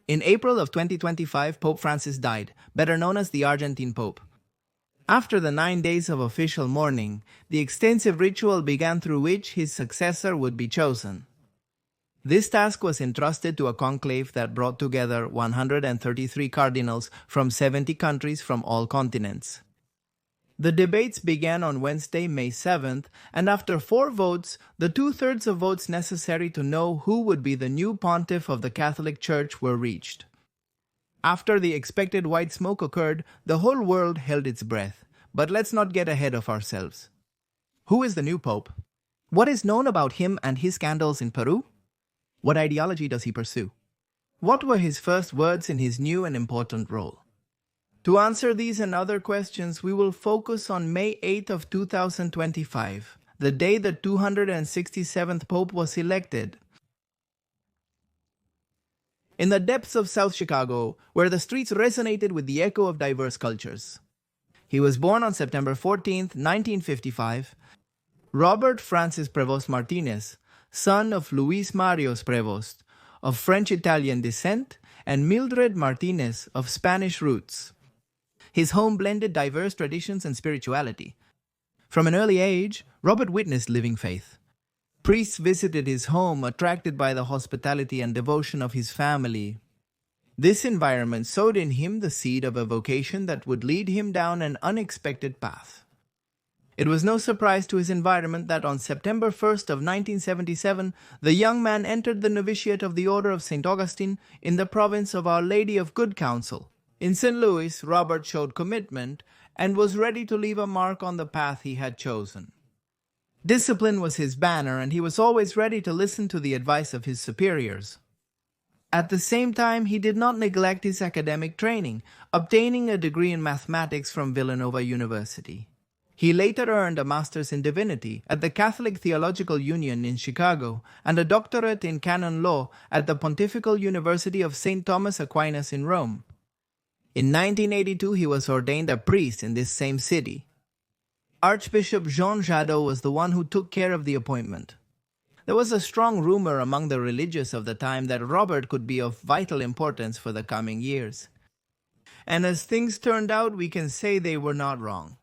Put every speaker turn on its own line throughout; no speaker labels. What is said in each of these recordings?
In April of 2025, Pope Francis died, better known as the Argentine Pope. After the 9 days of official mourning, the extensive ritual began through which his successor would be chosen. This task was entrusted to a conclave that brought together 133 cardinals from 70 countries from all continents. The debates began on Wednesday, May 7th, and after 4 votes, the 2/3 of votes necessary to know who would be the new pontiff of the Catholic Church were reached. After the expected white smoke occurred, the whole world held its breath. But let's not get ahead of ourselves. Who is the new pope? What is known about him and his scandals in Peru? What ideology does he pursue? What were his first words in his new and important role? To answer these and other questions, we will focus on May 8th of 2025, the day the 267th Pope was elected. In the depths of South Chicago, where the streets resonated with the echo of diverse cultures. He was born on September 14th, 1955, Robert Francis Prevost Martinez, son of Luis Marios Prevost, of French-Italian descent, and Mildred Martinez, of Spanish roots. His home blended diverse traditions and spirituality. From an early age, Robert witnessed living faith. Priests visited his home, attracted by the hospitality and devotion of his family. This environment sowed in him the seed of a vocation that would lead him down an unexpected path. It was no surprise to his environment that on September 1st of 1977, the young man entered the novitiate of the Order of St. Augustine in the province of Our Lady of Good Counsel. In St. Louis, Robert showed commitment and was ready to leave a mark on the path he had chosen. Discipline was his banner, and he was always ready to listen to the advice of his superiors. At the same time, he did not neglect his academic training, obtaining a degree in mathematics from Villanova University. He later earned a master's in divinity at the Catholic Theological Union in Chicago and a doctorate in canon law at the Pontifical University of St. Thomas Aquinas in Rome. In 1982, he was ordained a priest in this same city. Archbishop Jean Jadot was the one who took care of the appointment. There was a strong rumor among the religious of the time that Robert could be of vital importance for the coming years. And as things turned out, we can say they were not wrong.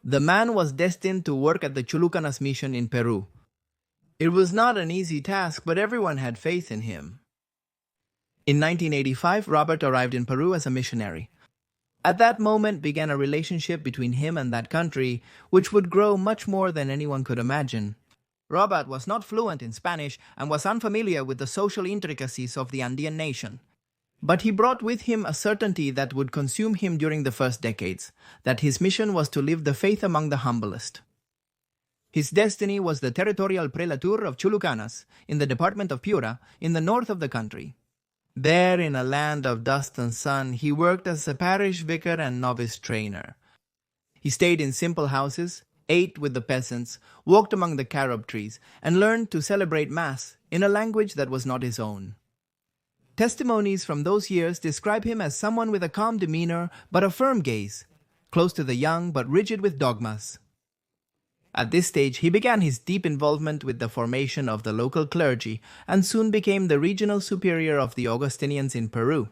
The man was destined to work at the Chulucanas mission in Peru. It was not an easy task, but everyone had faith in him. In 1985, Robert arrived in Peru as a missionary. At that moment began a relationship between him and that country, which would grow much more than anyone could imagine. Robert was not fluent in Spanish and was unfamiliar with the social intricacies of the Andean nation. But he brought with him a certainty that would consume him during the first decades, that his mission was to live the faith among the humblest. His destiny was the territorial prelature of Chulucanas, in the department of Piura, in the north of the country. There, in a land of dust and sun, he worked as a parish vicar and novice trainer. He stayed in simple houses, ate with the peasants, walked among the carob trees, and learned to celebrate Mass in a language that was not his own. Testimonies from those years describe him as someone with a calm demeanor but a firm gaze, close to the young but rigid with dogmas. At this stage, he began his deep involvement with the formation of the local clergy and soon became the regional superior of the Augustinians in Peru.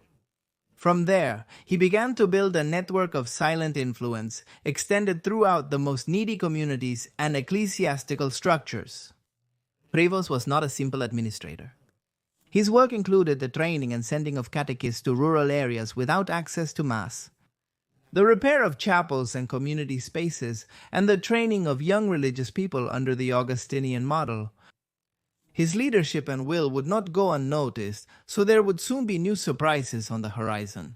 From there, he began to build a network of silent influence extended throughout the most needy communities and ecclesiastical structures. Prevost was not a simple administrator. His work included the training and sending of catechists to rural areas without access to Mass, the repair of chapels and community spaces, and the training of young religious people under the Augustinian model. His leadership and will would not go unnoticed, so there would soon be new surprises on the horizon.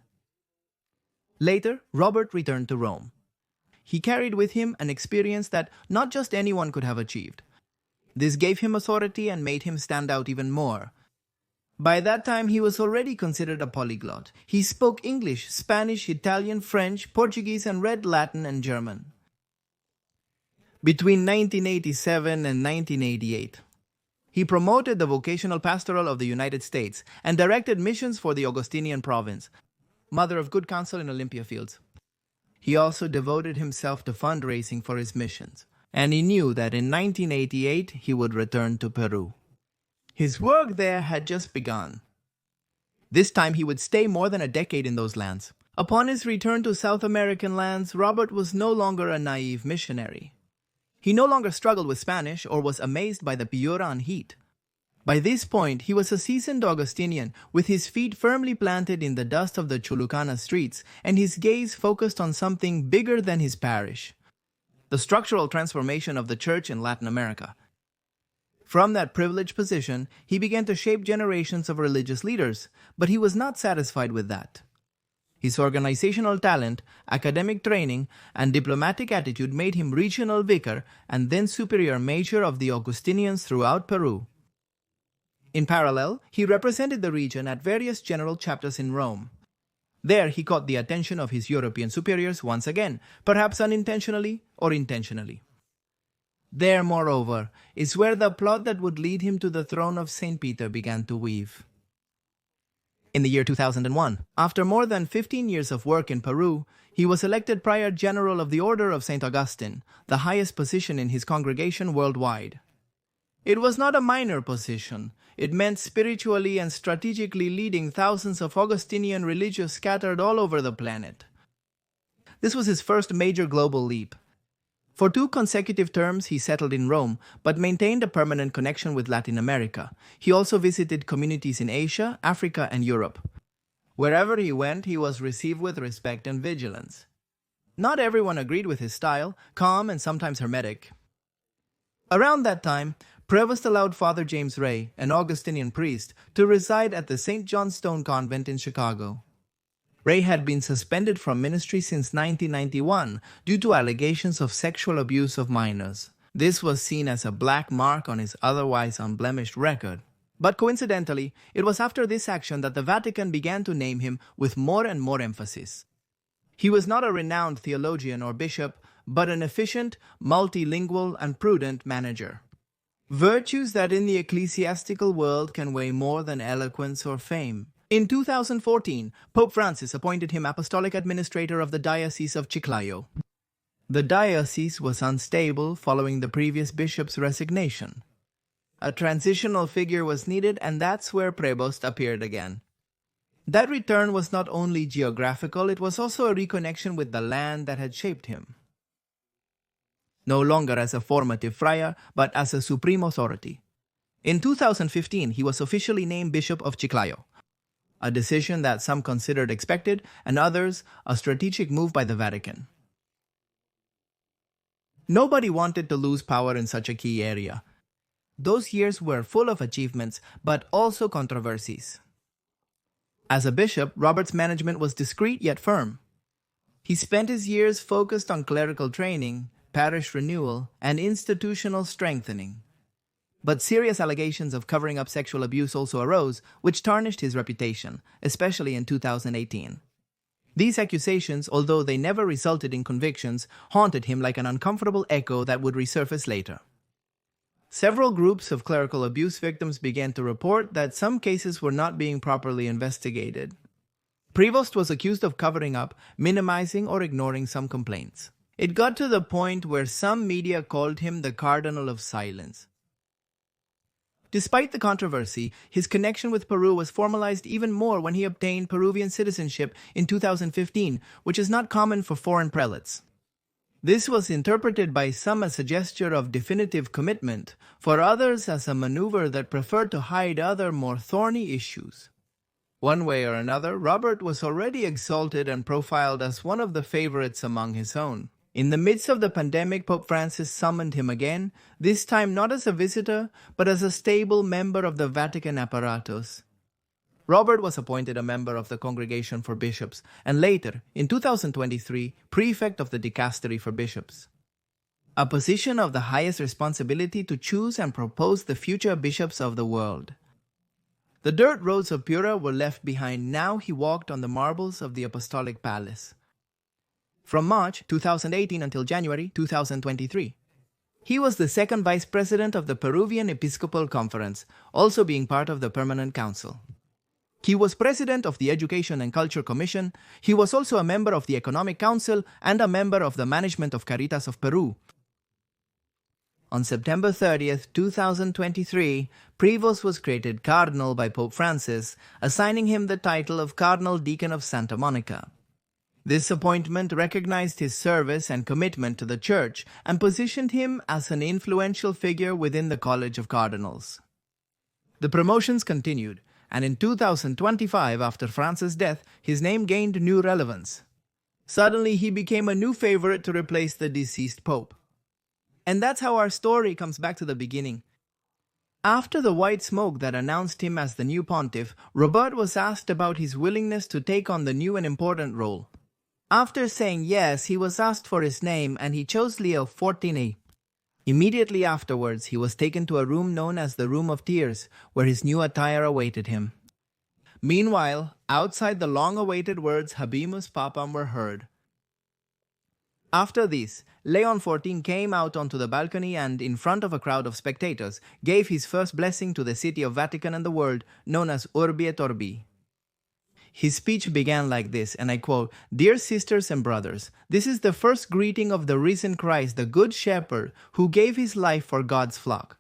Later, Robert returned to Rome. He carried with him an experience that not just anyone could have achieved. This gave him authority and made him stand out even more. By that time, he was already considered a polyglot. He spoke English, Spanish, Italian, French, Portuguese, and read Latin and German. Between 1987 and 1988, he promoted the vocational pastoral of the United States and directed missions for the Augustinian province, Mother of Good Counsel in Olympia Fields. He also devoted himself to fundraising for his missions, and he knew that in 1988 he would return to Peru. His work there had just begun. This time he would stay more than a decade in those lands. Upon his return to South American lands, Robert was no longer a naive missionary. He no longer struggled with Spanish or was amazed by the Piuran heat. By this point, he was a seasoned Augustinian, with his feet firmly planted in the dust of the Chulucana streets and his gaze focused on something bigger than his parish: the structural transformation of the church in Latin America. From that privileged position, he began to shape generations of religious leaders, but he was not satisfied with that. His organizational talent, academic training, and diplomatic attitude made him regional vicar and then superior major of the Augustinians throughout Peru. In parallel, he represented the region at various general chapters in Rome. There he caught the attention of his European superiors once again, perhaps unintentionally or intentionally. There, moreover, is where the plot that would lead him to the throne of St. Peter began to weave. In the year 2001, after more than 15 years of work in Peru, he was elected Prior General of the Order of St. Augustine, the highest position in his congregation worldwide. It was not a minor position. It meant spiritually and strategically leading thousands of Augustinian religious scattered all over the planet. This was his first major global leap. For 2 consecutive terms, he settled in Rome, but maintained a permanent connection with Latin America. He also visited communities in Asia, Africa, and Europe. Wherever he went, he was received with respect and vigilance. Not everyone agreed with his style, calm and sometimes hermetic. Around that time, Prevost allowed Father James Ray, an Augustinian priest, to reside at the St. John Stone Convent in Chicago. Ray had been suspended from ministry since 1991 due to allegations of sexual abuse of minors. This was seen as a black mark on his otherwise unblemished record. But coincidentally, it was after this action that the Vatican began to name him with more and more emphasis. He was not a renowned theologian or bishop, but an efficient, multilingual, and prudent manager. Virtues that in the ecclesiastical world can weigh more than eloquence or fame. In 2014, Pope Francis appointed him apostolic administrator of the Diocese of Chiclayo. The diocese was unstable following the previous bishop's resignation. A transitional figure was needed, and that's where Prevost appeared again. That return was not only geographical, it was also a reconnection with the land that had shaped him. No longer as a formative friar, but as a supreme authority. In 2015, he was officially named Bishop of Chiclayo, a decision that some considered expected and others a strategic move by the Vatican. Nobody wanted to lose power in such a key area. Those years were full of achievements, but also controversies. As a bishop, Robert's management was discreet yet firm. He spent his years focused on clerical training, parish renewal, and institutional strengthening. But serious allegations of covering up sexual abuse also arose, which tarnished his reputation, especially in 2018. These accusations, although they never resulted in convictions, haunted him like an uncomfortable echo that would resurface later. Several groups of clerical abuse victims began to report that some cases were not being properly investigated. Prevost was accused of covering up, minimizing, or ignoring some complaints. It got to the point where some media called him the Cardinal of Silence. Despite the controversy, his connection with Peru was formalized even more when he obtained Peruvian citizenship in 2015, which is not common for foreign prelates. This was interpreted by some as a gesture of definitive commitment, for others as a maneuver that preferred to hide other more thorny issues. One way or another, Robert was already exalted and profiled as one of the favorites among his own. In the midst of the pandemic, Pope Francis summoned him again, this time not as a visitor, but as a stable member of the Vatican apparatus. Robert was appointed a member of the Congregation for Bishops, and later, in 2023, prefect of the Dicastery for Bishops. A position of the highest responsibility to choose and propose the future bishops of the world. The dirt roads of Piura were left behind. Now he walked on the marbles of the Apostolic Palace. From March 2018 until January 2023. He was the second vice president of the Peruvian Episcopal Conference, also being part of the Permanent Council. He was president of the Education and Culture Commission. He was also a member of the Economic Council and a member of the management of Caritas of Peru. On September 30th, 2023, Prevost was created Cardinal by Pope Francis, assigning him the title of Cardinal Deacon of Santa Monica. This appointment recognized his service and commitment to the Church and positioned him as an influential figure within the College of Cardinals. The promotions continued, and in 2025, after Francis' death, his name gained new relevance. Suddenly, he became a new favorite to replace the deceased Pope. And that's how our story comes back to the beginning. After the white smoke that announced him as the new pontiff, Robert was asked about his willingness to take on the new and important role. After saying yes, he was asked for his name, and he chose Leo XIV. Immediately afterwards, he was taken to a room known as the Room of Tears, where his new attire awaited him. Meanwhile, outside the long-awaited words Habemus Papam were heard. After this, Leon XIV came out onto the balcony and, in front of a crowd of spectators, gave his first blessing to the city of Vatican and the world, known as Urbi et Orbi. His speech began like this, and I quote, "Dear sisters and brothers, this is the first greeting of the risen Christ, the Good Shepherd, who gave his life for God's flock.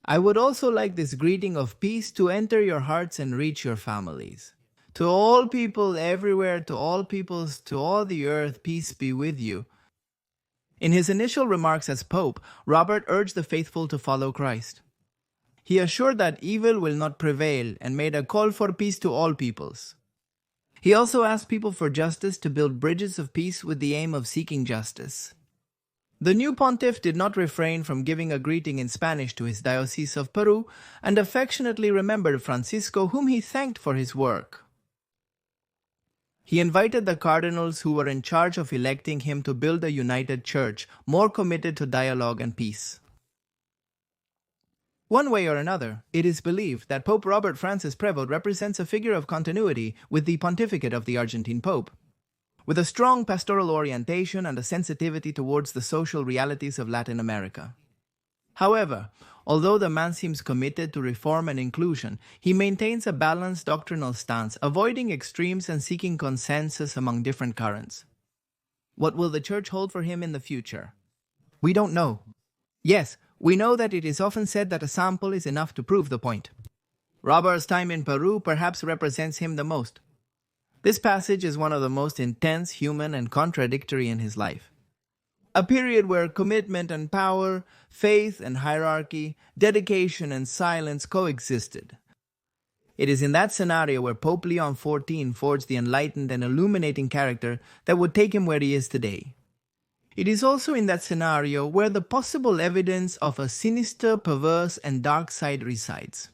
I would also like this greeting of peace to enter your hearts and reach your families. To all people everywhere, to all peoples, to all the earth, peace be with you." In his initial remarks as Pope, Robert urged the faithful to follow Christ. He assured that evil will not prevail and made a call for peace to all peoples. He also asked people for justice to build bridges of peace with the aim of seeking justice. The new pontiff did not refrain from giving a greeting in Spanish to his diocese of Peru and affectionately remembered Francisco, whom he thanked for his work. He invited the cardinals who were in charge of electing him to build a united church, more committed to dialogue and peace. One way or another, it is believed that Pope Robert Francis Prevost represents a figure of continuity with the pontificate of the Argentine Pope. With a strong pastoral orientation and a sensitivity towards the social realities of Latin America. However, although the man seems committed to reform and inclusion, he maintains a balanced doctrinal stance, avoiding extremes and seeking consensus among different currents. What will the Church hold for him in the future? We don't know. Yes, we know that it is often said that a sample is enough to prove the point. Robert's time in Peru perhaps represents him the most. This passage is one of the most intense, human, and contradictory in his life. A period where commitment and power, faith and hierarchy, dedication and silence coexisted. It is in that scenario where Pope Leon XIV forged the enlightened and illuminating character that would take him where he is today. It is also in that scenario where the possible evidence of a sinister, perverse, and dark side resides.